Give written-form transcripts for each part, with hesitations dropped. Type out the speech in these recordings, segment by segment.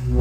Di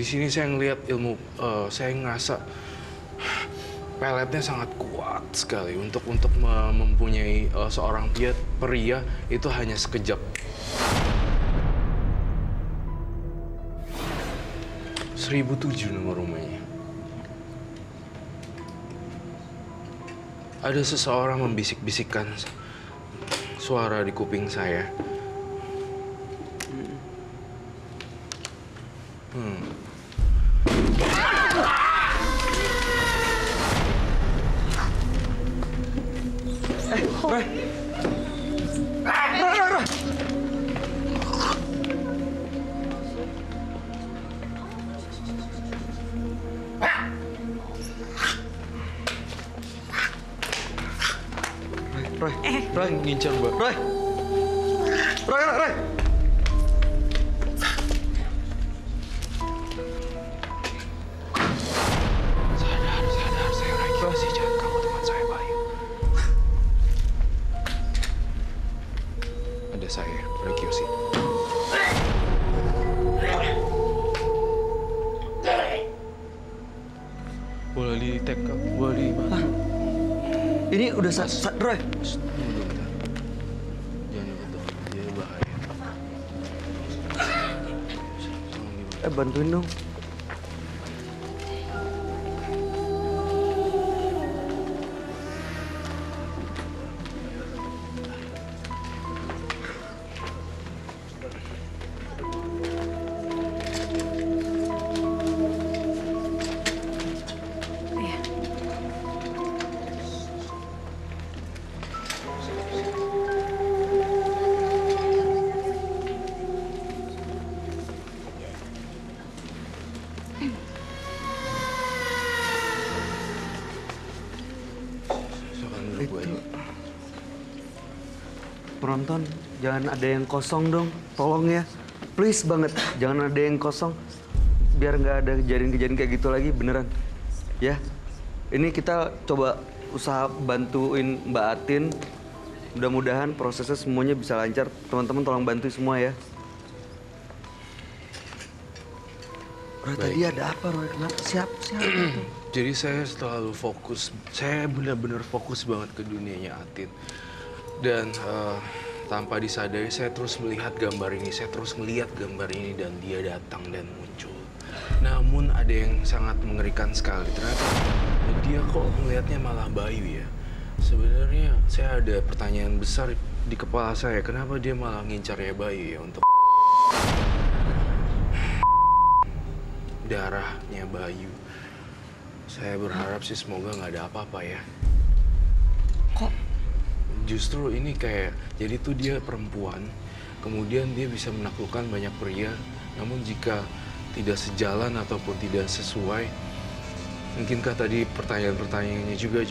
sini saya ngelihat saya ngerasa peletnya sangat kuat sekali untuk mempunyai seorang pria itu hanya sekejap. 1007 nomor rumahnya. Ada seseorang membisik-bisikkan suara di kuping saya. Roy. Roy. Roy ngincar Mbak. Roy. Sadar, saya lagi masih jahat kamu teman saya Bayu. Ada saya, Regiosi. Boleh di-tag kamu, boleh dibantu. Ini udah Roy. Jangan betul, dia bahaya. Bantuin dong. Penonton, jangan ada yang kosong dong, tolong ya. Please banget, jangan ada yang kosong. Biar nggak ada kejadian-kejadian kayak gitu lagi, beneran. Ya, ini kita coba usaha bantuin Mbak Atin. Mudah-mudahan prosesnya semuanya bisa lancar. Teman-teman tolong bantu semua ya. Roy, tadi ada apa Roy? Kenapa? Siapa? Jadi saya selalu fokus, saya benar-benar fokus banget ke dunianya Atin. Dan tanpa disadari saya terus melihat gambar ini, saya terus melihat gambar ini dan dia datang dan muncul. Namun ada yang sangat mengerikan sekali, ternyata dia kok melihatnya malah Bayu ya. Sebenarnya saya ada pertanyaan besar di kepala saya, kenapa dia malah ngincarnya Bayu ya untuk darahnya Bayu. Saya berharap sih semoga nggak ada apa-apa ya. Kok? Justru ini kayak, jadi tuh dia perempuan, kemudian dia bisa menaklukkan banyak pria, namun jika tidak sejalan ataupun tidak sesuai, mungkinkah tadi pertanyaan-pertanyaannya juga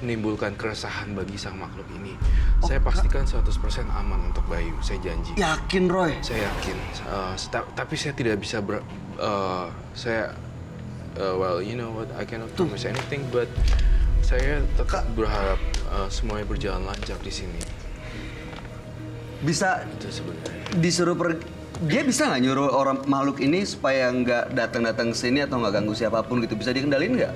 menimbulkan keresahan bagi sang makhluk ini. Saya pastikan 100% aman untuk Bayu, saya janji. Yakin Roy? Saya yakin, tapi saya tidak bisa well, you know what, I cannot promise anything, but saya tetap berharap semuanya berjalan lancar di sini. Bisa Itu sebenarnya. disuruh dia bisa nggak nyuruh orang makhluk ini supaya nggak datang-datang ke sini atau nggak ganggu siapapun gitu? Bisa dikendalin nggak?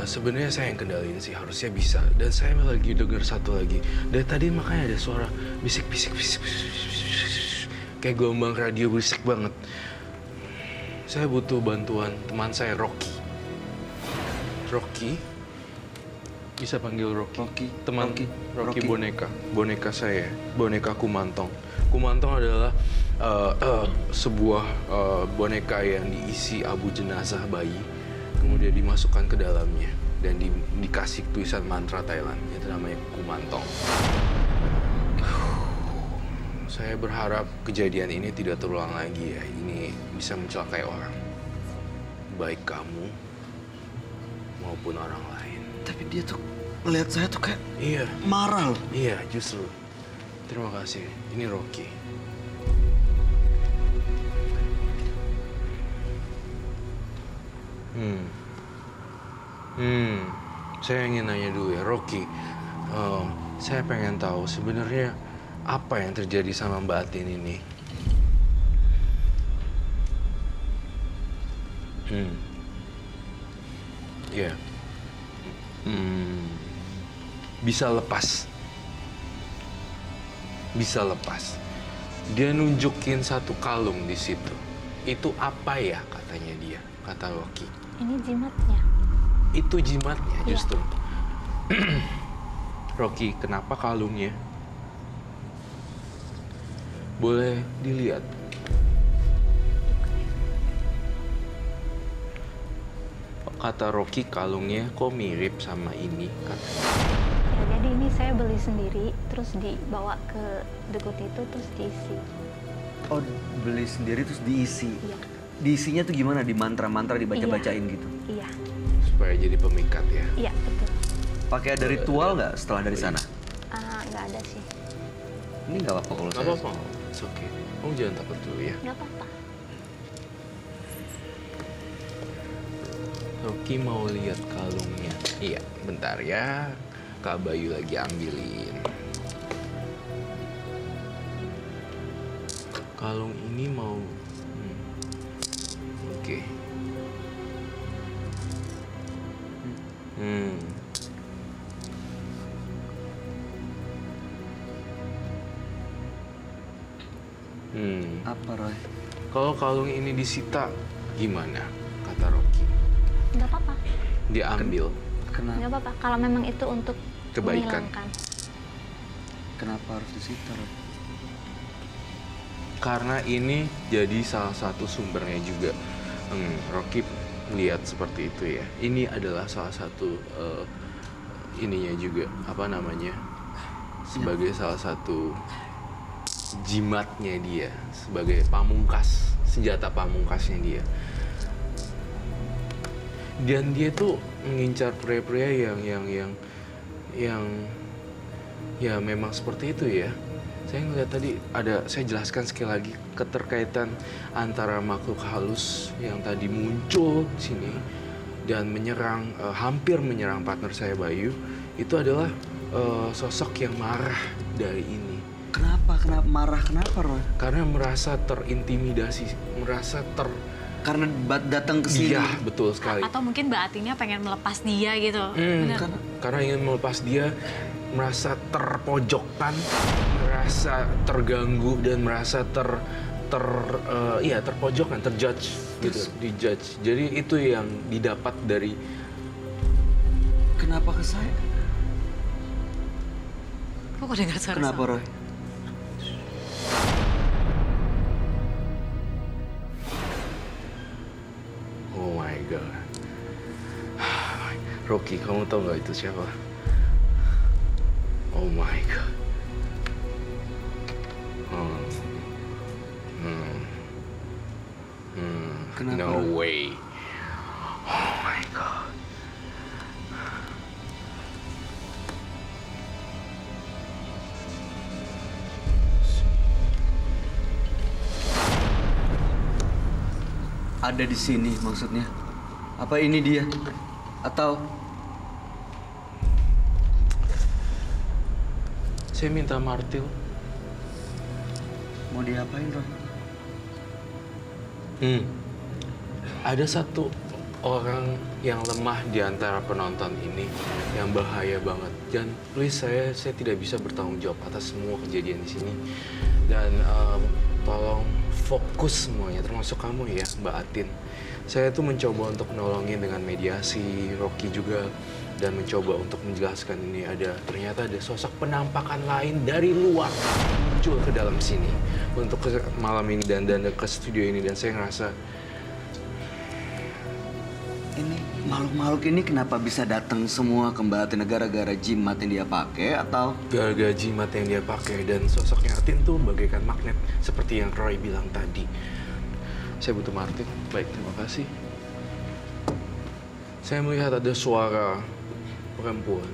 Sebenarnya saya yang kendalin sih, harusnya bisa. Dan saya lagi dengar satu lagi. Dari tadi makanya ada suara bisik-bisik, kayak gelombang radio berisik banget. Saya butuh bantuan teman saya, Rocky. Bisa panggil Rocky. Rocky boneka saya, boneka Kumantong. Kumantong adalah sebuah boneka yang diisi abu jenazah bayi, kemudian dimasukkan ke dalamnya dan dikasih tulisan mantra Thailand, itu namanya Kumantong. Saya berharap kejadian ini tidak terulang lagi ya. Ini bisa mencelakai orang, baik kamu maupun orang lain. Tapi dia tuh melihat saya tuh kayak marah loh. Iya, justru. Terima kasih. Ini Rocky. Hmm. Hmm. Saya ingin nanya dulu ya, Rocky. Saya pengen tahu sebenarnya apa yang terjadi sama Mbak Atin ini. Hmm. Ya. Hmm. Bisa lepas. Bisa lepas. Dia nunjukin satu kalung di situ. Itu apa ya katanya dia, kata Rocky. Ini jimatnya. Itu jimatnya Iya. justru. Rocky, kenapa kalungnya? Boleh dilihat. Kata Rocky, kalungnya kok mirip sama ini katanya. Ya, jadi ini saya beli sendiri, terus dibawa ke Degut itu, terus diisi. Oh, beli sendiri terus diisi. Iya. Diisinya tuh gimana? Di mantra-mantra dibaca-bacain gitu? Iya, Supaya jadi pemikat ya. iya betul. Pakai ada ritual nggak setelah dari sana? Nggak ada sih. Ini nggak apa-apa kalau Gak saya. apa-apa, it's okay. Kamu jangan takut dulu ya. Nggak apa-apa. Rocky mau lihat kalungnya. Iya, bentar ya. Kak Bayu lagi ambilin. Kalung ini mau... Oke. Hmm. Apa, Roy? Kalau kalung ini disita, gimana? Kata Rocky. Nggak apa-apa. Diambil. Kenapa? Nggak apa-apa. Kalau memang itu untuk Kebaikan. menghilangkan. Kenapa harus disita, Roy? Karena ini jadi salah satu sumbernya juga. Rocky lihat seperti itu ya. Ini adalah salah satu ininya juga, apa namanya? Sebagai salah satu jimatnya dia, sebagai pamungkas, senjata pamungkasnya dia. Dan dia tuh mengincar pria-pria yang ya memang seperti itu ya. Saya ngeliat tadi saya jelaskan sekali lagi keterkaitan antara makhluk halus yang tadi muncul di sini dan menyerang, hampir menyerang partner saya Bayu. Itu adalah sosok yang marah dari ini. Kenapa marah? Kenapa, Roy? Karena merasa terintimidasi, merasa Karena datang ke sini. Iya, betul sekali. Atau mungkin Mbak Atinnya pengen melepas dia gitu. Bener. Karena ingin melepas dia, merasa terpojokkan, merasa terganggu dan merasa terpojokkan, terjudge gitu, dijudge. Jadi itu yang didapat dari... Kenapa ke saya? Kok dengar suara Kenapa, Roy? Oh my God. Rocky, kamu tahu nggak itu siapa? Oh my God. Kenapa? No way. Oh my God. Ada di sini maksudnya? Apa ini dia? Atau Saya minta martil. mau diapain, Roy? Ada satu orang yang lemah di antara penonton ini yang bahaya banget. Dan please saya tidak bisa bertanggung jawab atas semua kejadian di sini. Dan tolong fokus semuanya, termasuk kamu ya, Mbak Atin. Saya tuh mencoba untuk nolongin dengan mediasi, Rocky juga, dan mencoba untuk menjelaskan ini ternyata ada sosok penampakan lain dari luar muncul ke dalam sini untuk malam ini dan ke studio ini, dan saya ngerasa Ini makhluk-makhluk ini kenapa bisa datang semua ke Mbak Atin gara-gara jimat yang dia pakai atau gara-gara jimat yang dia pakai, dan sosoknya Atin tuh bagaikan magnet seperti yang Roy bilang tadi. Saya butuh martil. Baik, terima kasih. Saya melihat ada suara perempuan.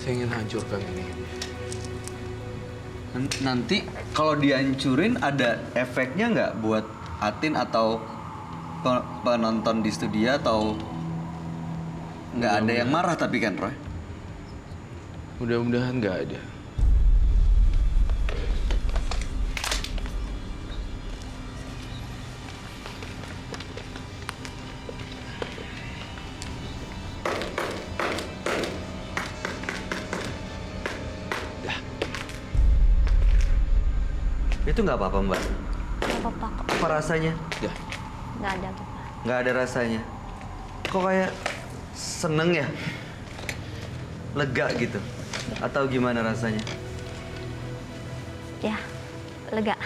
Saya ingin hancurkan ini. Nanti kalau dihancurin ada efeknya nggak buat Atin atau penonton di studio atau nggak ada yang marah tapi kan Roy? Mudah-mudahan nggak ada. Itu nggak apa-apa Mbak. Nggak apa-apa kok. Apa rasanya? Dah. Nggak ada apa-apa. Nggak ada rasanya. Kok kayak seneng ya? Lega gitu? Atau gimana rasanya? Ya, lega.